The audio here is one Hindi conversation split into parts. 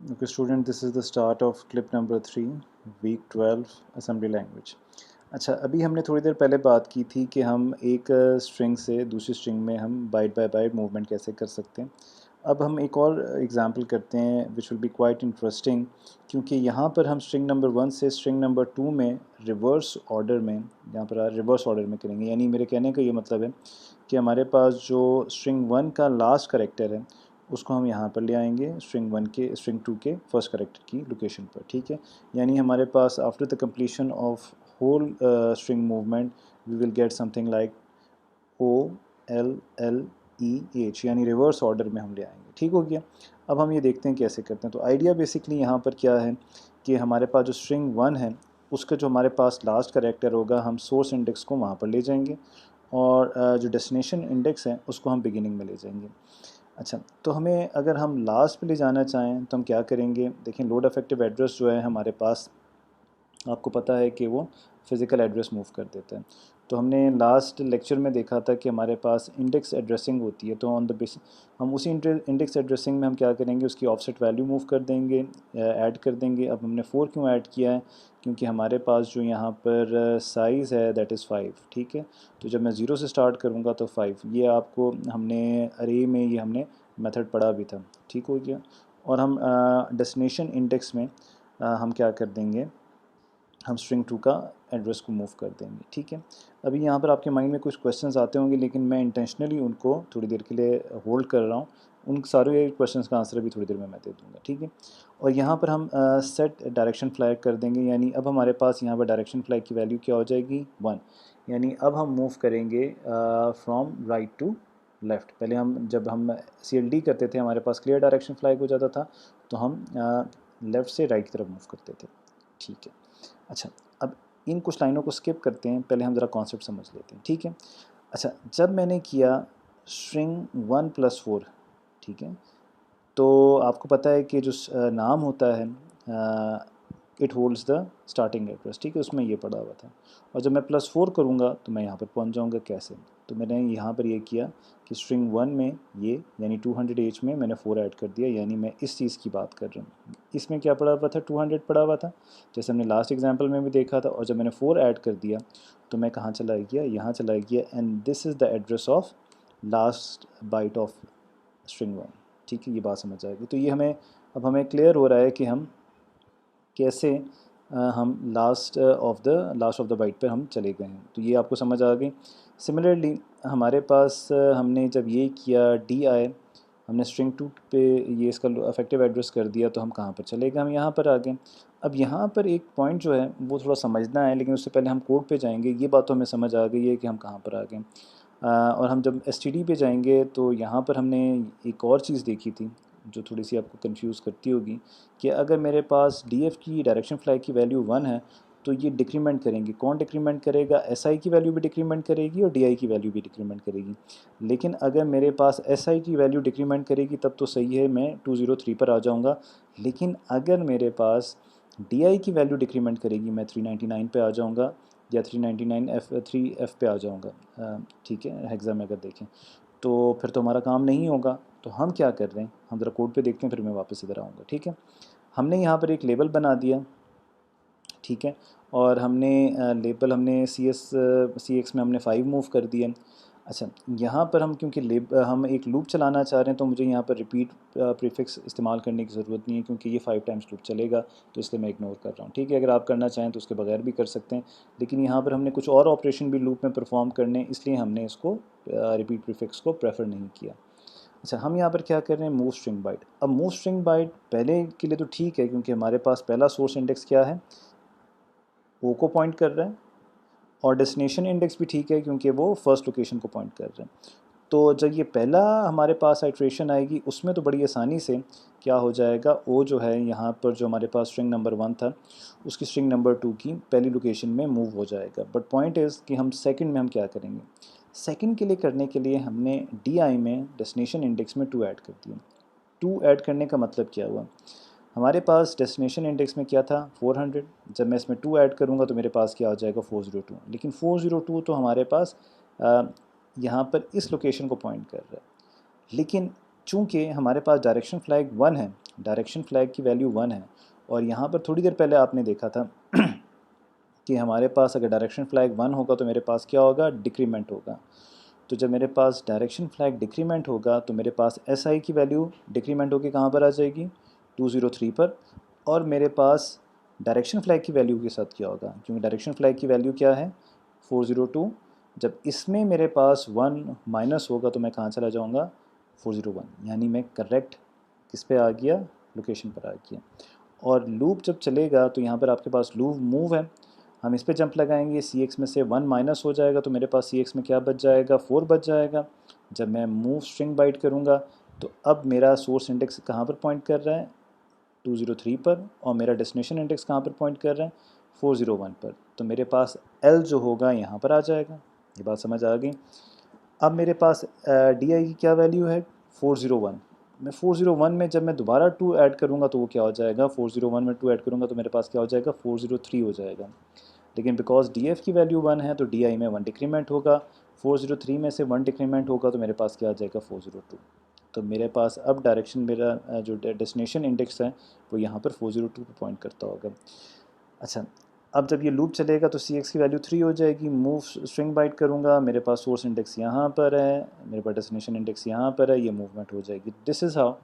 Okay student, this is the start of clip number 3, week 12 assembly language। अच्छा, अभी हमने थोड़ी देर पहले बात की थी कि हम एक स्ट्रिंग से दूसरी स्ट्रिंग में हम बाइट बाय बाइट मूवमेंट कैसे कर सकते हैं। अब हम एक और एग्जांपल करते हैं which will be quite interesting, क्योंकि यहाँ पर हम स्ट्रिंग नंबर 1 से स्ट्रिंग नंबर 2 में रिवर्स ऑर्डर में, यहाँ पर रिवर्स ऑर्डर में करेंगे। यानी मेरे कहने का ये मतलब है कि हमारे पास जो स्ट्रिंग 1 का लास्ट करेक्टर है उसको हम यहाँ पर ले आएंगे स्ट्रिंग 2 के फर्स्ट करेक्टर की लोकेशन पर। ठीक है, यानी हमारे पास after the completion of whole string movement we will get something like OLLEH, यानी रिवर्स ऑर्डर में हम ले आएंगे। ठीक हो गया। अब हम ये देखते हैं कैसे करते हैं। तो आइडिया बेसिकली यहाँ पर क्या है कि हमारे पास जो स्ट्रिंग 1 है उसका जो हमारे पास लास्ट करेक्टर होगा हम सोर्स इंडेक्स को वहाँ पर ले जाएंगे, और जो डेस्टिनेशन इंडेक्स है उसको हम बिगिनिंग में ले जाएंगे। अच्छा, तो हमें अगर हम लास्ट पे ले जाना चाहें तो हम क्या करेंगे। देखें, लोड अफेक्टिव एड्रेस जो है हमारे पास, आपको पता है कि वो फिज़िकल एड्रेस मूव कर देता है। तो हमने लास्ट लेक्चर में देखा था कि हमारे पास इंडेक्स एड्रेसिंग होती है। तो ऑन द बेसिस हम उसी इंडेक्स एड्रेसिंग में हम क्या करेंगे, उसकी ऑफसेट वैल्यू मूव कर देंगे, ऐड कर देंगे। अब हमने 4 क्यों ऐड किया है, क्योंकि हमारे पास जो यहाँ पर साइज़ है दैट इज़ 5। ठीक है, तो जब मैं 0 से स्टार्ट करूँगा तो 5, ये आपको हमने अरे में ये हमने मेथड पढ़ा भी था। ठीक हो गया। और हम डेस्टिनेशन इंडेक्स में हम क्या कर देंगे, हम स्ट्रिंग 2 का एड्रेस को मूव कर देंगे। ठीक है, अभी यहाँ पर आपके माइंड में कुछ क्वेश्चंस आते होंगे, लेकिन मैं इंटेंशनली उनको थोड़ी देर के लिए होल्ड कर रहा हूँ। उन सारे क्वेश्चंस का आंसर भी थोड़ी देर में मैं दे दूँगा। ठीक है, और यहाँ पर हम सेट डायरेक्शन फ्लैग कर देंगे। यानी अब हमारे पास यहाँ पर डायरेक्शन फ्लैग की वैल्यू क्या हो जाएगी, 1। यानी अब हम मूव करेंगे फ्रॉम राइट टू लेफ़्ट। पहले हम जब हम CLD करते थे हमारे पास क्लियर डायरेक्शन फ्लैग हो जाता था, तो हम लेफ़्ट से राइट की तरफ मूव करते थे। ठीक है, अच्छा, अब इन कुछ लाइनों को स्किप करते हैं, पहले हम ज़रा कॉन्सेप्ट समझ लेते हैं। ठीक है, अच्छा, जब मैंने किया स्ट्रिंग 1 + 4, ठीक है, तो आपको पता है कि जो नाम होता है it holds the starting address. ठीक है, उसमें ये पड़ा हुआ था। और जब मैं +4 करूँगा तो मैं यहाँ पर पहुँच जाऊँगा। कैसे, तो मैंने यहाँ पर ये किया कि स्ट्रिंग 1 में ये यानी 200H में मैंने 4 ऐड कर दिया। यानी मैं इस चीज़ की बात कर रहा हूँ। इसमें क्या पड़ा हुआ था, 200 पड़ा हुआ था, जैसे हमने लास्ट एग्जाम्पल में भी देखा था। और जब मैंने 4 ऐड कर दिया तो मैं कहाँ चला गया, यहाँ चला गया, and this is the address of last byte of string 1। ठीक है, ये बात समझ आएगी। तो ये हमें क्लियर हो रहा है कि हम कैसे हम लास्ट ऑफ द बाइट पर हम चले गए हैं। तो ये आपको समझ आ गई। सिमिलरली हमारे पास हमने जब ये किया DI, हमने स्ट्रिंग 2 पे ये इसका अफेक्टिव एड्रेस कर दिया, तो हम कहाँ पर चले गए, हम यहाँ पर आ गए। अब यहाँ पर एक पॉइंट जो है वो थोड़ा समझना है, लेकिन उससे पहले हम कोड पे जाएंगे। ये बात तो हमें समझ आ गई है कि हम कहाँ पर आ गए। और हम जब STD पे जाएंगे तो यहाँ पर हमने एक और चीज़ देखी थी जो थोड़ी सी आपको कंफ्यूज करती होगी, कि अगर मेरे पास DF की डायरेक्शन फ्लैग की वैल्यू 1 है तो ये डिक्रीमेंट करेंगे। कौन डिक्रीमेंट करेगा, SI की वैल्यू भी डिक्रीमेंट करेगी और DI की वैल्यू भी डिक्रीमेंट करेगी। लेकिन अगर मेरे पास SI की वैल्यू डिक्रीमेंट करेगी तब तो सही है, मैं 203 पर आ जाऊँगा। लेकिन अगर मेरे पास DI की वैल्यू डिक्रीमेंट करेगी, मैं 399 पे आ जाऊँगा, या 399 पे आ जाऊँगा। ठीक है, हेक्सा में अगर देखें तो फिर तो हमारा काम नहीं होगा। तो हम क्या कर रहे हैं, हम ज़रा कोड पे देखते हैं, फिर मैं वापस इधर आऊँगा। ठीक है, हमने यहाँ पर एक लेबल बना दिया। ठीक है, और हमने लेबल हमने CX में हमने 5 मूव कर दिया। अच्छा, यहाँ पर हम क्योंकि हम एक लूप चलाना चाह रहे हैं, तो मुझे यहाँ पर रिपीट प्रीफिक्स इस्तेमाल करने की ज़रूरत नहीं है, क्योंकि ये 5 टाइम्स लूप चलेगा, तो इसलिए मैं इग्नोर कर रहा हूँ। ठीक है, अगर आप करना चाहें तो उसके बगैर भी कर सकते हैं, लेकिन यहाँ पर हमने कुछ और ऑपरेशन भी लूप में परफॉर्म करने, इसलिए हमने इसको रिपीट प्रीफिक्स को प्रेफर नहीं किया। अच्छा, हम यहाँ पर क्या कर रहे हैं, मूव स्ट्रिंग बाइट। अब मूव स्ट्रिंग बाइट पहले के लिए तो ठीक है, क्योंकि हमारे पास पहला सोर्स इंडेक्स क्या है, ओ को पॉइंट कर रहा है, और डेस्टिनेशन इंडेक्स भी ठीक है क्योंकि वो फर्स्ट लोकेशन को पॉइंट कर रहे हैं। तो जब ये पहला हमारे पास आइट्रेशन आएगी उसमें तो बड़ी आसानी से क्या हो जाएगा, ओ जो है यहाँ पर जो हमारे पास स्ट्रिंग नंबर 1 था उसकी स्ट्रिंग नंबर 2 की पहली लोकेशन में मूव हो जाएगा। बट पॉइंट इज़ कि हम सेकंड में हम क्या करेंगे, सेकंड के लिए करने के लिए हमने DI में डेस्टिनेशन इंडेक्स में 2 ऐड कर दिया। 2 ऐड करने का मतलब क्या हुआ, हमारे पास डेस्टिनेशन इंडेक्स में क्या था, 400। जब मैं इसमें 2 ऐड करूँगा तो मेरे पास क्या आ जाएगा, 402। लेकिन 402 तो हमारे पास यहाँ पर इस लोकेशन को पॉइंट कर रहा है। लेकिन चूँकि हमारे पास डायरेक्शन फ्लैग 1 है, डायरेक्शन फ्लैग की वैल्यू 1 है, और यहाँ पर थोड़ी देर पहले आपने देखा था कि हमारे पास अगर डायरेक्शन फ्लैग 1 होगा तो मेरे पास क्या होगा, डिक्रीमेंट होगा। तो जब मेरे पास डायरेक्शन फ्लैग डिक्रीमेंट होगा तो मेरे पास एस आई की वैल्यू डिक्रीमेंट होकर कहाँ पर आ जाएगी, 203 पर, और मेरे पास डायरेक्शन फ्लैग की वैल्यू के साथ क्या होगा, क्योंकि डायरेक्शन फ्लैग की वैल्यू क्या है, 402। जब इसमें मेरे पास 1 माइनस होगा तो मैं कहाँ चला जाऊँगा, 401, यानी मैं करेक्ट किस पे आ गया, लोकेशन पर आ गया। और लूप जब चलेगा तो यहाँ पर आपके पास लूप मूव है, हम इस पे जंप लगाएंगे, सी एक्स में से 1 माइनस हो जाएगा तो मेरे पास सी एक्स में क्या बच जाएगा, 4 बच जाएगा। जब मैं मूव स्ट्रिंग बाइट करूँगा तो अब मेरा सोर्स इंडेक्स कहाँ पर पॉइंट कर रहा है, 203 पर, और मेरा डेस्टिनेशन इंडेक्स कहाँ पर पॉइंट कर रहा है, 401 पर। तो मेरे पास एल जो होगा यहाँ पर आ जाएगा। ये बात समझ आ गई। अब मेरे पास डी आई की क्या वैल्यू है, 401। मैं 401 में जब मैं दोबारा 2 ऐड करूँगा तो वो क्या हो जाएगा, 401 में 2 ऐड करूँगा तो मेरे पास क्या हो जाएगा, 403 हो जाएगा। लेकिन बिकॉज डी एफ की वैल्यू 1 है तो डी आई में 1 डिक्रीमेंट होगा, 403 में से 1 डिक्रीमेंट होगा तो मेरे पास क्या आ जाएगा, 402। तो मेरे पास अब डायरेक्शन, मेरा जो डेस्टिनेशन इंडेक्स है वो यहाँ पर 402 पर पॉइंट करता होगा। अच्छा, अब जब ये लूप चलेगा तो सी एक्स की वैल्यू 3 हो जाएगी, मूव स्ट्रिंग बाइट करूँगा, मेरे पास सोर्स इंडेक्स यहाँ पर है, मेरे पास डेस्टिनेशन इंडेक्स यहाँ पर है, ये मूवमेंट हो जाएगी। दिस इज़ हाउ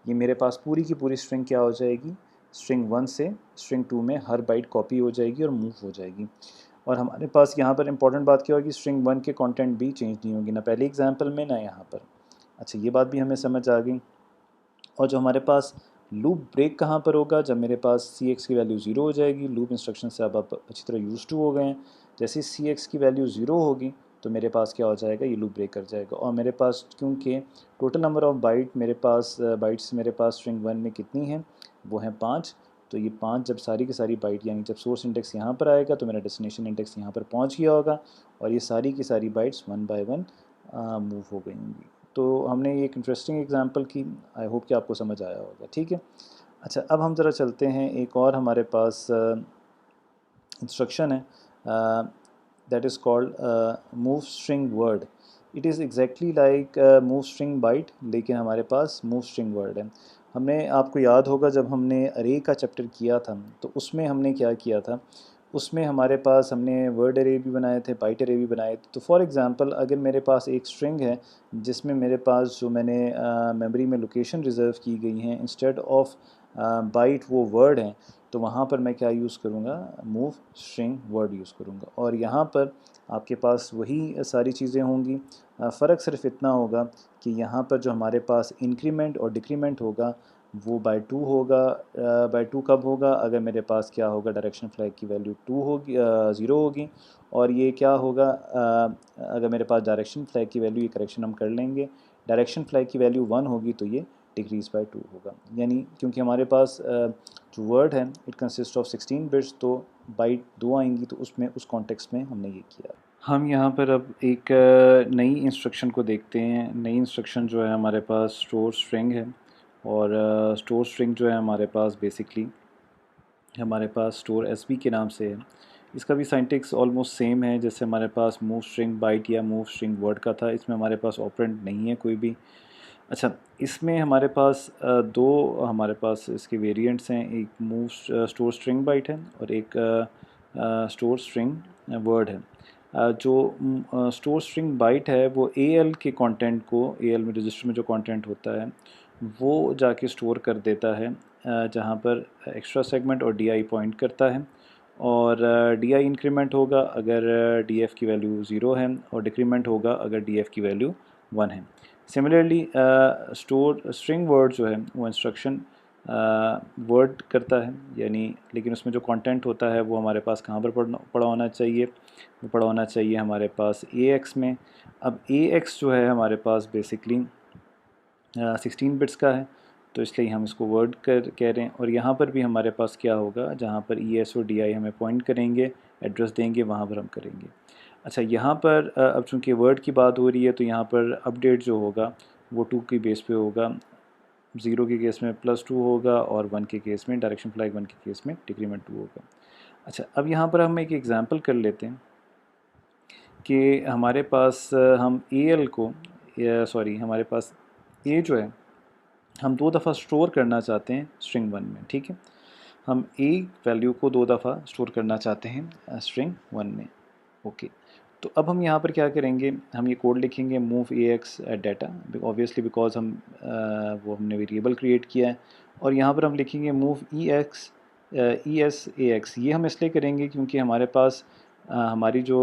ये मेरे पास पूरी की पूरी स्ट्रिंग क्या हो जाएगी, स्ट्रिंग 1 से स्ट्रिंग 2 में हर बाइट कॉपी हो जाएगी और मूव हो जाएगी। और हमारे पास यहाँ पर इंपॉर्टेंट बात क्या होगी, स्ट्रिंग 1 के कंटेंट भी चेंज नहीं होंगी, ना पहले एग्जांपल में ना यहाँ पर। अच्छा, ये बात भी हमें समझ आ गई। और जो हमारे पास लूप ब्रेक कहाँ पर होगा, जब मेरे पास सी एक्स की वैल्यू 0 हो जाएगी। लूप इंस्ट्रक्शन से अब आप अच्छी तरह यूज टू हो गए हैं। जैसे सी एक्स की वैल्यू 0 होगी तो मेरे पास क्या हो जाएगा, ये लूप ब्रेक कर जाएगा। और मेरे पास क्योंकि टोटल नंबर ऑफ़ बाइट मेरे पास बाइट्स मेरे पास स्ट्रिंग 1 में कितनी हैं, वो हैं 5। तो ये 5 जब सारी की सारी बाइट, यानी जब सोर्स इंडेक्स यहाँ पर आएगा तो मेरा डेस्टिनेशन इंडेक्स यहाँ पर पहुँच गया होगा, और ये सारी की सारी बाइट्स 1 बाय 1 मूव हो गई होंगी। तो हमने ये एक इंटरेस्टिंग एग्जांपल की, आई होप कि आपको समझ आया होगा। ठीक है। अच्छा, अब हम ज़रा चलते हैं, एक और हमारे पास इंस्ट्रक्शन है, that is called move string word. It is exactly like move string byte, लेकिन हमारे पास मूव स्ट्रिंग वर्ड है। हमने, आपको याद होगा जब हमने अरे का चैप्टर किया था तो उसमें हमने क्या किया था, उसमें हमारे पास हमने वर्ड एरे भी बनाए थे, बाइट एरे भी बनाए थे। तो फॉर एग्ज़ाम्पल अगर मेरे पास एक स्ट्रिंग है जिसमें मेरे पास जो मैंने मेमोरी में लोकेशन रिज़र्व की गई हैं, इंस्टेड ऑफ बाइट वो वर्ड हैं, तो वहाँ पर मैं क्या यूज़ करूँगा, मूव स्ट्रिंग वर्ड यूज़ करूँगा। और यहाँ पर आपके पास वही सारी चीज़ें होंगी, फ़र्क सिर्फ इतना होगा कि यहाँ पर जो हमारे पास इंक्रीमेंट और डिक्रीमेंट होगा वो बाय 2 होगा। बाय 2 कब होगा, अगर मेरे पास क्या होगा, डायरेक्शन फ्लैग की वैल्यू 2 होगी, 0 होगी। और ये क्या होगा, अगर मेरे पास डायरेक्शन फ्लैग की वैल्यू, ये करेक्शन हम कर लेंगे, डायरेक्शन फ्लैग की वैल्यू 1 होगी तो ये डिक्रीज़ बाय 2 होगा। यानी क्योंकि हमारे पास जो वर्ड है इट कंसिस्ट ऑफ 16 बिट्स, तो बाइट 2 आएंगी, तो उसमें उस कॉन्टेक्स्ट में हमने ये किया। हम यहाँ पर अब एक नई इंस्ट्रक्शन को देखते हैं। नई इंस्ट्रक्शन जो है हमारे पास स्टोर स्ट्रिंग है, और स्टोर स्ट्रिंग जो है हमारे पास बेसिकली हमारे पास स्टोर एसबी के नाम से है। इसका भी साइंटिक्स ऑलमोस्ट सेम है जैसे हमारे पास मूव स्ट्रिंग बाइट या मूव स्ट्रिंग वर्ड का था। इसमें हमारे पास ऑपरेंड नहीं है कोई भी। अच्छा, इसमें हमारे पास दो हमारे पास इसके वेरिएंट्स हैं, एक मूव स्टोर स्ट्रिंग बाइट है और एक स्टोर स्ट्रिंग वर्ड है। जो स्टोर स्ट्रिंग बाइट है वो एएल के कंटेंट को, एएल में रजिस्टर में जो कंटेंट होता है वो जाके स्टोर कर देता है, जहाँ पर एक्स्ट्रा सेगमेंट और डीआई पॉइंट करता है। और डीआई इंक्रीमेंट होगा अगर डीएफ की वैल्यू 0 है, और डिक्रीमेंट होगा अगर डीएफ की वैल्यू 1 है। सिमिलरली स्टोर स्ट्रिंग वर्ड जो है वो इंस्ट्रक्शन वर्ड करता है, यानी लेकिन उसमें जो कंटेंट होता है वो हमारे पास कहाँ पर पड़ा होना चाहिए, वो पड़ा होना चाहिए हमारे पास AX में। अब AX जो है हमारे पास बेसिकली 16 बिट्स का है, तो इसलिए हम इसको वर्ड कह रहे हैं। और यहाँ पर भी हमारे पास क्या होगा, जहाँ पर ES और DI हमें पॉइंट करेंगे, एड्रेस देंगे, वहाँ पर हम करेंगे। अच्छा, यहाँ पर अब चूँकि वर्ड की बात हो रही है तो यहाँ पर अपडेट जो होगा वो 2 की बेस पे होगा। 0 के केस में +2 होगा, और 1 के केस में, डायरेक्शन फ्लैग 1 के केस में डिक्रीमेंट 2 होगा। अच्छा, अब यहाँ पर हम एक एग्जांपल कर लेते हैं कि हमारे पास हम AL को, सॉरी, हमारे पास ए जो है हम 2 दफ़ा स्टोर करना चाहते हैं स्ट्रिंग 1 में, ठीक है। हम ए वैल्यू को 2 दफ़ा स्टोर करना चाहते हैं स्ट्रिंग 1 में, ओके। तो अब हम यहाँ पर क्या करेंगे, हम ये कोड लिखेंगे move A X at data, obviously because हम वो हमने वेरिएबल क्रिएट किया है। और यहाँ पर हम लिखेंगे move E x E S A x. ये हम इसलिए करेंगे क्योंकि हमारे पास हमारी जो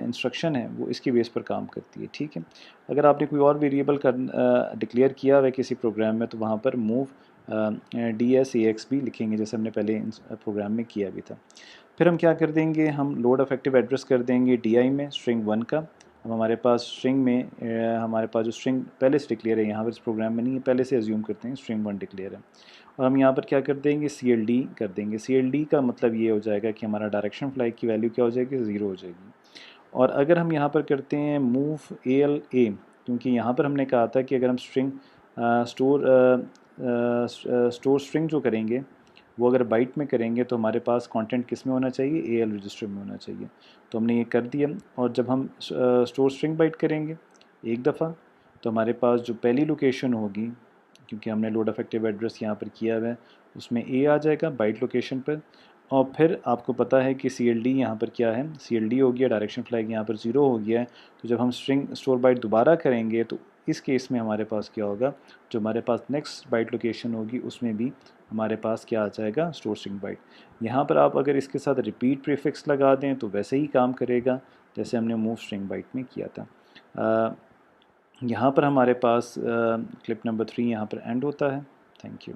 इंस्ट्रक्शन है वो इसके बेस पर काम करती है, ठीक है। अगर आपने कोई और वेरिएबल डिक्लेयर किया हुआ है किसी प्रोग्राम में तो वहाँ पर move D S A x भी लिखेंगे, जैसे हमने पहले प्रोग्राम में किया भी था। फिर हम क्या कर देंगे, हम लोड अफेक्टिव एड्रेस कर देंगे डी में स्ट्रिंग 1 का। अब हमारे पास स्ट्रिंग में हमारे पास जो स्ट्रिंग पहले से डिक्लेयर है, यहाँ पर इस प्रोग्राम में नहीं है, पहले से एज्यूम करते हैं स्ट्रिंग 1 डिक्लेयर है। और हम यहाँ पर क्या कर देंगे, CLD कर देंगे। CLD का मतलब ये हो जाएगा कि हमारा डायरेक्शन फ्लैग की वैल्यू क्या हो जाएगी, 0 हो जाएगी। और अगर हम यहाँ पर करते हैं मूव ALA, क्योंकि यहाँ पर हमने कहा था कि अगर हम स्ट्रिंग स्टोर स्ट्रिंग जो करेंगे वो अगर बाइट में करेंगे तो हमारे पास कंटेंट किस में होना चाहिए, AL रजिस्टर में होना चाहिए। तो हमने ये कर दिया। और जब हम स्टोर स्ट्रिंग बाइट करेंगे एक दफ़ा तो हमारे पास जो पहली लोकेशन होगी, क्योंकि हमने लोड अफेक्टिव एड्रेस यहाँ पर किया हुआ है, उसमें A आ जाएगा बाइट लोकेशन पर। और फिर आपको पता है कि CLD यहाँ पर क्या है, CLD हो गया, डायरेक्शन फ्लैग यहाँ पर 0 हो गया है। तो जब हम स्ट्रिंग स्टोर बाइट दोबारा करेंगे तो इस केस में हमारे पास क्या होगा, जो हमारे पास नेक्स्ट बाइट लोकेशन होगी उसमें भी हमारे पास क्या आ जाएगा, स्टोर स्ट्रिंग बाइट। यहाँ पर आप अगर इसके साथ रिपीट प्रीफिक्स लगा दें तो वैसे ही काम करेगा जैसे हमने मूव स्ट्रिंग बाइट में किया था। यहाँ पर हमारे पास क्लिप नंबर 3 यहाँ पर एंड होता है। Thank you.